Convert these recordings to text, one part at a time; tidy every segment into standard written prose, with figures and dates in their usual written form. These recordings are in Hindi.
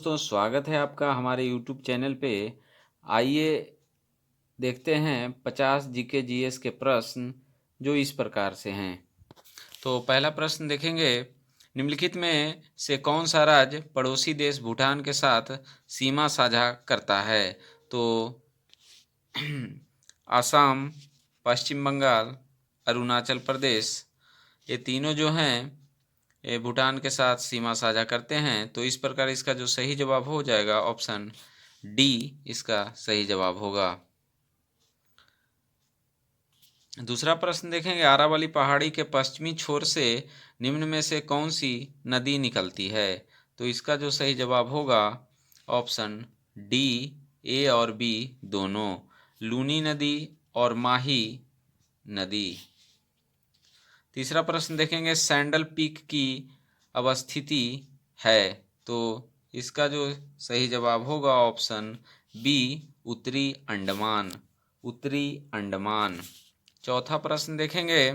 दोस्तों, स्वागत है आपका हमारे YouTube चैनल पे। आइए देखते हैं 50 जीके जीएस के प्रश्न जो इस प्रकार से हैं। तो पहला प्रश्न देखेंगे, निम्नलिखित में से कौन सा राज्य पड़ोसी देश भूटान के साथ सीमा साझा करता है? तो असम, पश्चिम बंगाल, अरुणाचल प्रदेश, ये तीनों जो हैं ये भूटान के साथ सीमा साझा करते हैं। तो इस प्रकार इसका जो सही जवाब हो जाएगा ऑप्शन डी इसका सही जवाब होगा। दूसरा प्रश्न देखेंगे, आरावली पहाड़ी के पश्चिमी छोर से निम्न में से कौन सी नदी निकलती है? तो इसका जो सही जवाब होगा ऑप्शन डी, ए और बी दोनों, लूनी नदी और माही नदी। तीसरा प्रश्न देखेंगे, सैंडल पीक की अवस्थिति है? तो इसका जो सही जवाब होगा ऑप्शन बी, उत्तरी अंडमान, उत्तरी अंडमान। चौथा प्रश्न देखेंगे,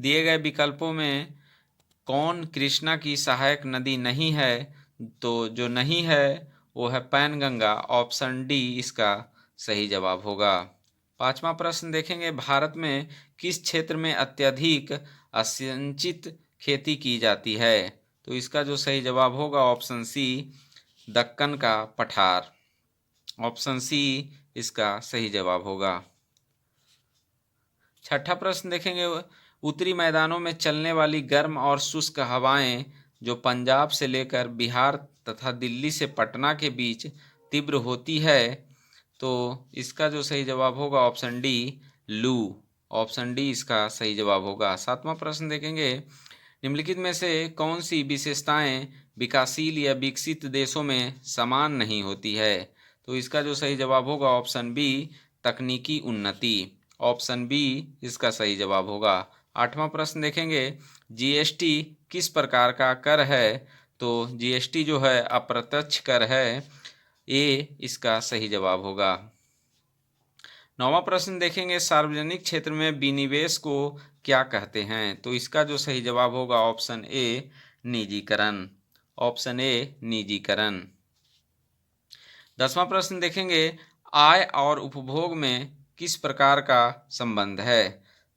दिए गए विकल्पों में कौन कृष्णा की सहायक नदी नहीं है? तो जो नहीं है वो है पैनगंगा, ऑप्शन डी इसका सही जवाब होगा। पांचवा प्रश्न देखेंगे, भारत में किस क्षेत्र में अत्यधिक असिंचित खेती की जाती है? तो इसका जो सही जवाब होगा ऑप्शन सी, दक्कन का पठार, ऑप्शन सी इसका सही जवाब होगा। छठा प्रश्न देखेंगे, उत्तरी मैदानों में चलने वाली गर्म और शुष्क हवाएं जो पंजाब से लेकर बिहार तथा दिल्ली से पटना के बीच तीव्र होती है, तो इसका जो सही जवाब होगा ऑप्शन डी, लू, ऑप्शन डी इसका सही जवाब होगा। सातवां प्रश्न देखेंगे, निम्नलिखित में से कौन सी विशेषताएं विकासशील या विकसित देशों में समान नहीं होती है? तो इसका जो सही जवाब होगा ऑप्शन बी, तकनीकी उन्नति, ऑप्शन बी इसका सही जवाब होगा। आठवां प्रश्न देखेंगे, जीएसटी किस प्रकार का कर है? तो जीएसटी जो है अप्रत्यक्ष कर है, ए इसका सही जवाब होगा। नौवां प्रश्न देखेंगे, सार्वजनिक क्षेत्र में विनिवेश को क्या कहते हैं? तो इसका जो सही जवाब होगा ऑप्शन ए, निजीकरण, ऑप्शन ए निजीकरण। 10वां प्रश्न देखेंगे, आय और उपभोग में किस प्रकार का संबंध है?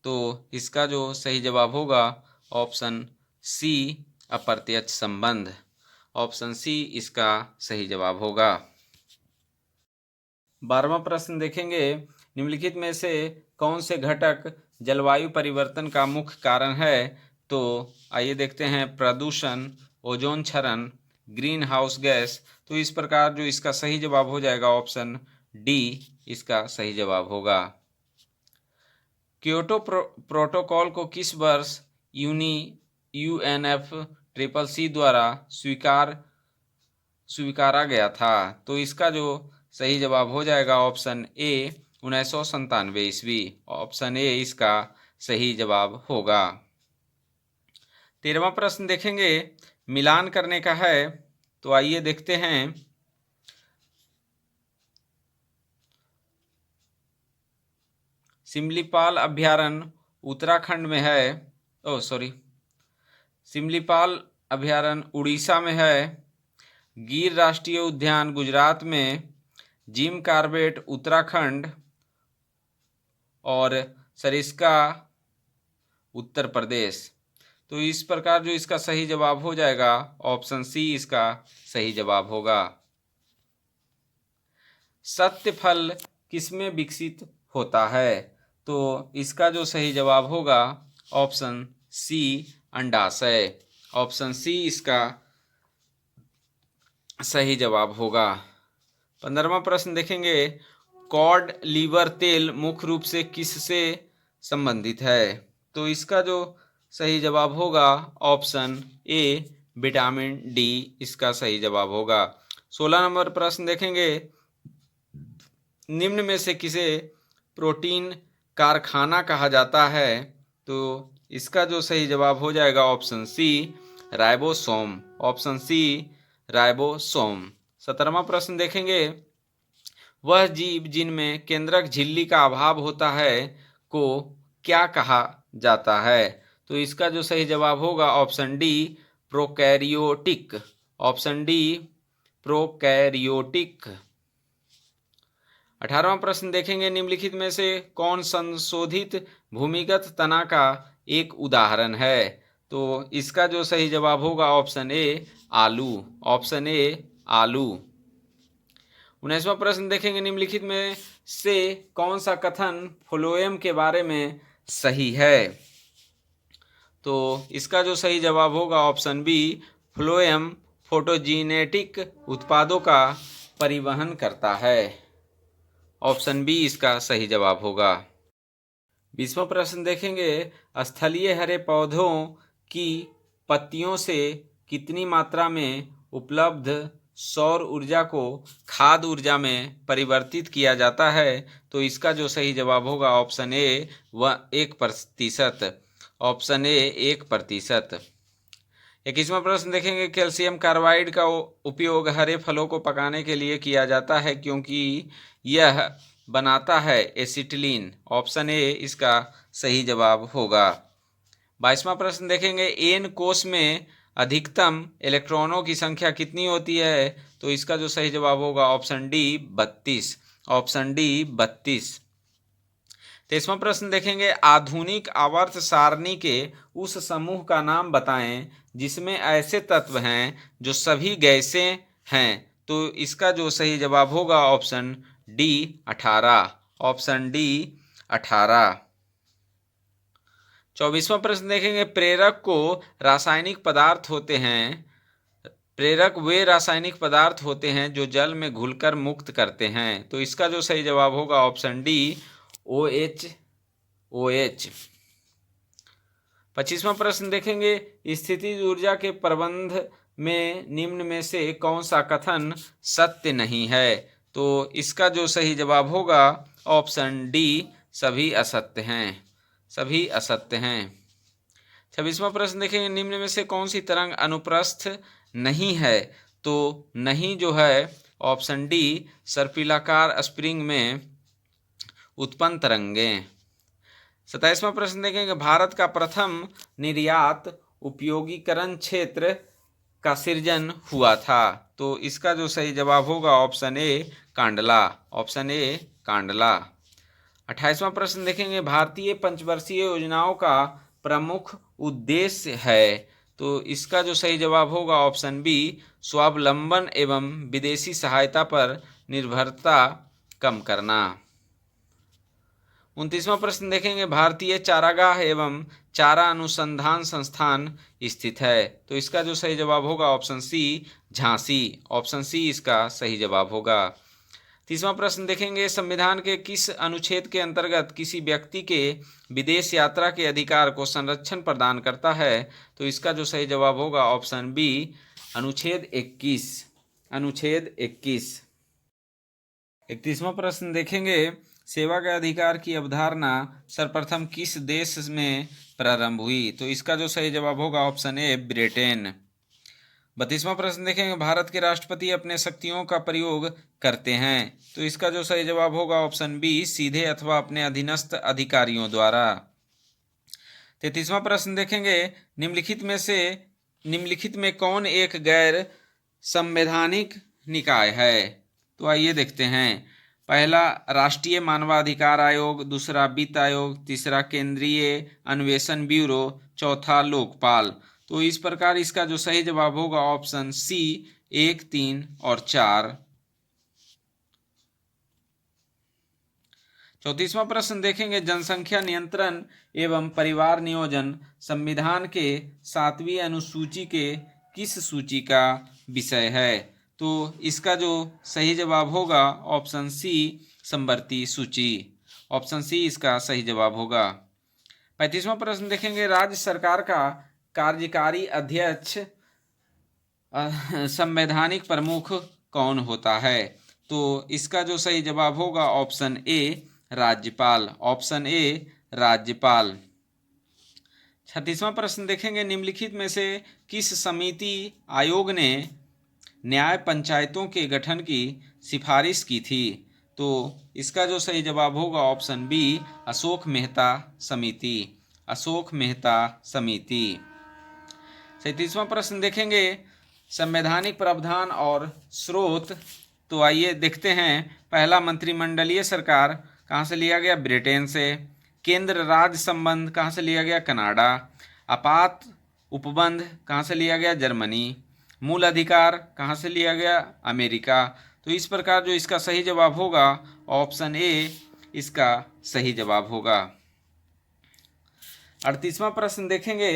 तो इसका जो सही जवाब होगा ऑप्शन सी, अप्रत्यक्ष संबंध, ऑप्शन सी इसका सही जवाब होगा। 12वां प्रश्न देखेंगे, निम्नलिखित में से कौन से घटक जलवायु परिवर्तन का मुख्य कारण है? तो आइए देखते हैं, प्रदूषण, ओजोन क्षरण, ग्रीन हाउस गैस। तो इस प्रकार जो इसका सही जवाब हो जाएगा ऑप्शन डी इसका सही जवाब होगा। क्योटो प्रोटोकॉल को किस वर्ष यूएनएफसीसीसी द्वारा स्वीकारा गया था? तो इसका जो सही जवाब हो जाएगा ऑप्शन ए, 1997 ईस्वी, ऑप्शन ए इसका सही जवाब होगा। 13वां प्रश्न देखेंगे, मिलान करने का है। तो आइए देखते हैं, सिमलीपाल अभ्यारण्य उत्तराखंड में है, सिमलीपाल अभ्यारण्य उड़ीसा में है, गिर राष्ट्रीय उद्यान गुजरात में, जिम कॉर्बेट उत्तराखंड और सरिस्का उत्तर प्रदेश। तो इस प्रकार जो इसका सही जवाब हो जाएगा ऑप्शन सी इसका सही जवाब होगा। सत्य फल किसमें विकसित होता है? तो इसका जो सही जवाब होगा ऑप्शन सी, अंडाशय, ऑप्शन सी इसका सही जवाब होगा। 15वां प्रश्न देखेंगे, कॉड लीवर तेल मुख्य रूप से किससे संबंधित है? तो इसका जो सही जवाब होगा ऑप्शन ए, विटामिन डी इसका सही जवाब होगा। 16 नंबर प्रश्न देखेंगे, निम्न में से किसे प्रोटीन कारखाना कहा जाता है? तो इसका जो सही जवाब हो जाएगा option C, ribosome, option C ribosome. 17वां प्रश्न देखेंगे, वह जीव जिनमें केंद्रक झिल्ली का अभाव होता है को क्या कहा जाता है? तो इसका जो सही जवाब होगा option D, prokaryotic, option D prokaryotic. 18वां प्रश्न देखेंगे, निम्नलिखित में से कौन संशोधित भूमिगत तना का एक उदाहरण है? तो इसका जो सही जवाब होगा ऑप्शन ए आलू, ऑप्शन ए आलू। 19वां प्रश्न देखेंगे, निम्नलिखित में से कौन सा कथन फ्लोएम के बारे में सही है? तो इसका जो सही जवाब होगा ऑप्शन बी, फ्लोएम फोटोजेनेटिक उत्पादों का परिवहन करता है। ऑप्शन बी इसका सही जवाब होगा। 20वां प्रश्न देखेंगे, स्थलीय हरे पौधों की पत्तियों से कितनी मात्रा में उपलब्ध सौर ऊर्जा को खाद्य ऊर्जा में परिवर्तित किया जाता है? तो इसका जो सही जवाब होगा ऑप्शन ए वह 1%, ऑप्शन ए 1%। 21वां प्रश्न देखेंगे, कैल्शियम कार्बाइड का उपयोग हरे फलों को पकाने के लिए किया जाता है क्योंकि यह बनाता है एसिटिलीन। ऑप्शन ए इसका सही जवाब होगा। 22वां प्रश्न देखेंगे, एन कोश में अधिकतम इलेक्ट्रॉनों की संख्या कितनी होती है? तो इसका जो सही जवाब होगा ऑप्शन डी 32, ऑप्शन डी 32। 23वां प्रश्न देखेंगे, आधुनिक आवर्त सारणी के उस समूह का नाम बताएं जिसमें ऐसे तत्व हैं जो सभी गैसें हैं। तो इसका जो सही जवाब होगा ऑप्शन डी 18, ऑप्शन डी 18। 24वां प्रश्न देखेंगे, प्रेरक को रासायनिक पदार्थ होते हैं, प्रेरक वे रासायनिक पदार्थ होते हैं जो जल में घुलकर मुक्त करते हैं। तो इसका जो सही जवाब होगा ऑप्शन डी OH, OH। 25वां प्रश्न देखेंगे, स्थितिज ऊर्जा के प्रबंध में निम्न में से कौन सा कथन सत्य नहीं है? तो इसका जो सही जवाब होगा ऑप्शन डी सभी असत्य हैं, सभी असत्य हैं। 26वां प्रश्न देखेंगे, निम्न में से कौन सी तरंग अनुप्रस्थ नहीं है? तो नहीं जो है ऑप्शन डी सर्पिलाकार स्प्रिंग में उत्पन्न तरंगें। 27वां प्रश्न देखेंगे, भारत का प्रथम निर्यात उपयोगीकरण क्षेत्र का सृजन हुआ था। तो इसका जो सही जवाब होगा option A Kandla, option A Kandla. 28वां प्रश्न देखेंगे, भारतीय पंचवर्षीय योजनाओं का प्रमुख उद्देश्य है। तो इसका जो सही जवाब होगा ऑप्शन बी स्वावलंबन एवं विदेशी सहायता पर निर्भरता कम करना। 29वां प्रश्न देखेंगे, भारतीय चारागाह एवं चारा अनुसंधान संस्थान स्थित है। तो इसका जो सही जवाब होगा option C Jhansi, option C इसका सही जवाब होगा। 30वां प्रश्न देखेंगे, संविधान के किस अनुच्छेद के अंतर्गत किसी व्यक्ति के विदेश यात्रा के अधिकार को संरक्षण प्रदान करता है? तो इसका जो सही जवाब होगा ऑप्शन बी अनुच्छेद 21, अनुच्छेद 21। 31वां प्रश्न देखेंगे, सेवा के अधिकार की अवधारणा सर्वप्रथम किस देश में प्रारंभ हुई? तो इसका जो सही जवाब होगा ऑप्शन ए ब्रिटेन। 32वां प्रश्न देखेंगे, भारत के राष्ट्रपति अपने शक्तियों का प्रयोग करते हैं। तो इसका जो सही जवाब होगा ऑप्शन बी सीधे अथवा अपने अधीनस्थ अधिकारियों द्वारा। 33वां प्रश्न देखेंगे, निम्नलिखित में कौन एक गैर संवैधानिक निकाय है? तो आइए देखते हैं। पहला राष्ट्रीय मानवाधिकार आयोग, दूसरा वित्त आयोग, तीसरा केंद्रीय अन्वेषण ब्यूरो, चौथा लोकपाल। तो इस प्रकार इसका जो सही जवाब होगा ऑप्शन सी 1, 3 और 4। 34वां प्रश्न देखेंगे, जनसंख्या नियंत्रण एवं परिवार नियोजन संविधान के 7वीं अनुसूची के किस सूची का विषय है? तो इसका जो सही जवाब होगा ऑप्शन सी संवर्ती सूची, ऑप्शन सी इसका सही जवाब होगा। 35वां प्रश्न देखेंगे, राज्य सरकार का कार्यकारी अध्यक्ष संवैधानिक प्रमुख कौन होता है? तो इसका जो सही जवाब होगा ऑप्शन ए राज्यपाल, ऑप्शन ए राज्यपाल। 36वां प्रश्न देखेंगे, निम्नलिखित में से किस समिति आयोग ने न्याय पंचायतों के गठन की सिफारिश की थी? तो इसका जो सही जवाब होगा ऑप्शन बी अशोक मेहता समिति, अशोक मेहता समिति। 37वां प्रश्न देखेंगे, संवैधानिक प्रावधान और स्रोत, तो आइए देखते हैं। पहला, मंत्रिमंडलीय सरकार कहाँ से लिया गया? ब्रिटेन से। केंद्र राज्य संबंध कहाँ से लिया गया? कनाडा। आपात उपबंध कहाँ से लिया गया? जर्मनी। मूल अधिकार कहाँ से लिया गया? अमेरिका। तो इस प्रकार जो इसका सही जवाब होगा ऑप्शन ए इसका सही जवाब होगा। 38वां प्रश्न देखेंगे।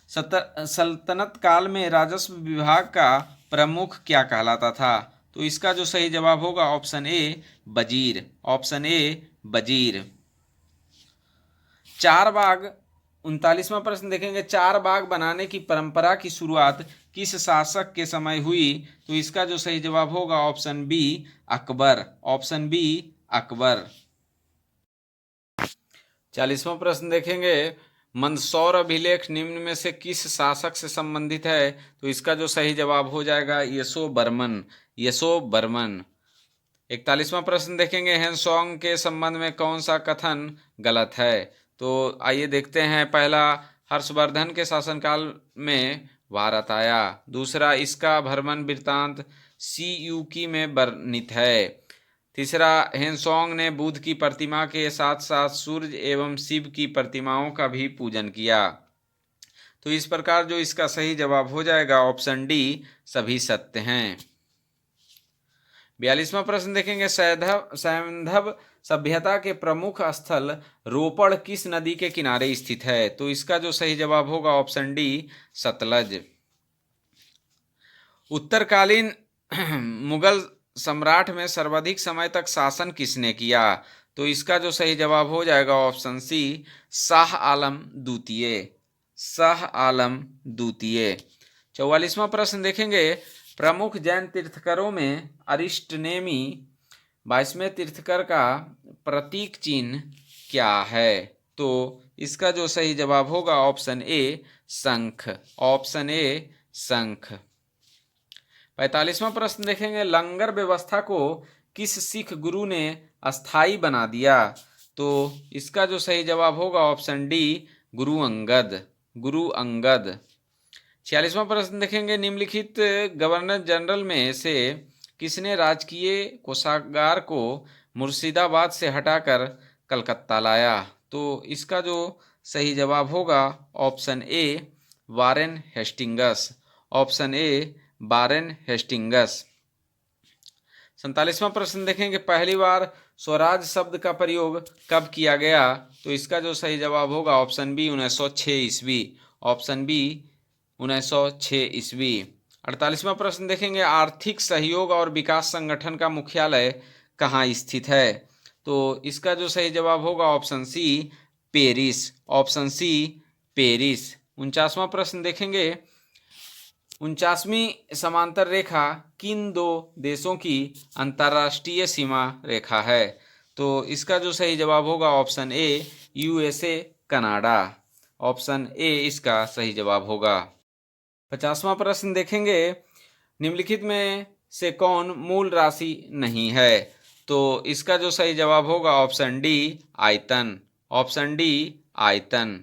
सल्तनत काल में राजस्व विभाग का प्रमुख क्या कहलाता था? तो इसका जो सही जवाब होगा ऑप्शन ए वजीर। ऑप्शन ए वजीर। चार बाग, 39वां प्रश्न देखेंगे। चार बाग बनाने की परंपरा की शुरुआत किस शासक के समय हुई? तो इसका जो सही जवाब होगा option B Akbar. Option B Akbar. 40वां प्रश्न देखेंगे। मंदसौर अभिलेख निम्न में से किस शासक से संबंधित है? तो इसका जो सही जवाब हो जाएगा यशोवर्मन। यशोवर्मन। 41वां प्रश्न देखेंगे। हेनसोंग के संबंध में कौन सा कथन गलत है? तो आइए देखते हैं। पहला, हर्षवर्धन के शासनकाल में भारत आया। दूसरा, इसका भ्रमण वृत्तांत सीयूकी में वर्णित है। तीसरा, हेनसोंग ने बुद्ध की प्रतिमा के साथ साथ सूर्य एवं शिव की प्रतिमाओं का भी पूजन किया। तो इस प्रकार जो इसका सही जवाब हो जाएगा ऑप्शन डी सभी सत्य हैं। 42वां प्रश्न देखेंगे। सैंधव सभ्यता के प्रमुख स्थल रोपड़ किस नदी के किनारे स्थित है? तो इसका जो सही जवाब होगा ऑप्शन डी सतलज। उत्तरकालीन मुगल सम्राट में सर्वाधिक समय तक शासन किसने किया? तो इसका जो सही जवाब हो जाएगा ऑप्शन सी शाह आलम द्वितीय। शाह आलम द्वितीय। 44वां प्रश्न देखेंगे। प्रमुख जैन तीर्थकरों में अरिष्टनेमी 22वें तीर्थकर का प्रतीक चिन्ह क्या है? तो इसका जो सही जवाब होगा ऑप्शन ए शंख। ऑप्शन ए शंख। 45वां प्रश्न देखेंगे। लंगर व्यवस्था को किस सिख गुरु ने अस्थाई बना दिया? तो इसका जो सही जवाब होगा ऑप्शन डी गुरु अंगद। गुरु अंगद। 46वां प्रश्न देखेंगे। निम्नलिखित गवर्नर जनरल में से किसने राजकीय कोषागार को मुर्शिदाबाद से हटाकर कलकत्ता लाया? तो इसका जो सही जवाब होगा option A Warren Hastings. Option A Warren Hastings. 47वां प्रश्न देखेंगे। पहली बार स्वराज शब्द का प्रयोग कब किया गया? तो इसका जो सही जवाब होगा ऑप्शन बी 1906 ईस्वी। ऑप्शन बी 1906 ईस्वी। 48वां प्रश्न देखेंगे। आर्थिक सहयोग और विकास संगठन का मुख्यालय कहाँ स्थित है? तो इसका जो सही जवाब होगा option C Paris. Option C Paris. 49वां प्रश्न देखेंगे। 49वीं समांतर रेखा किन दो देशों की अंतर्राष्ट्रीय सीमा रेखा है? तो इसका जो सही जवाब होगा option A USA Canada. Option A इसका सही जवाब होगा। 50वां प्रश्न देखेंगे। निम्नलिखित में से कौन मूल राशि नहीं है? तो इसका जो सही जवाब होगा ऑप्शन डी आयतन। ऑप्शन डी आयतन।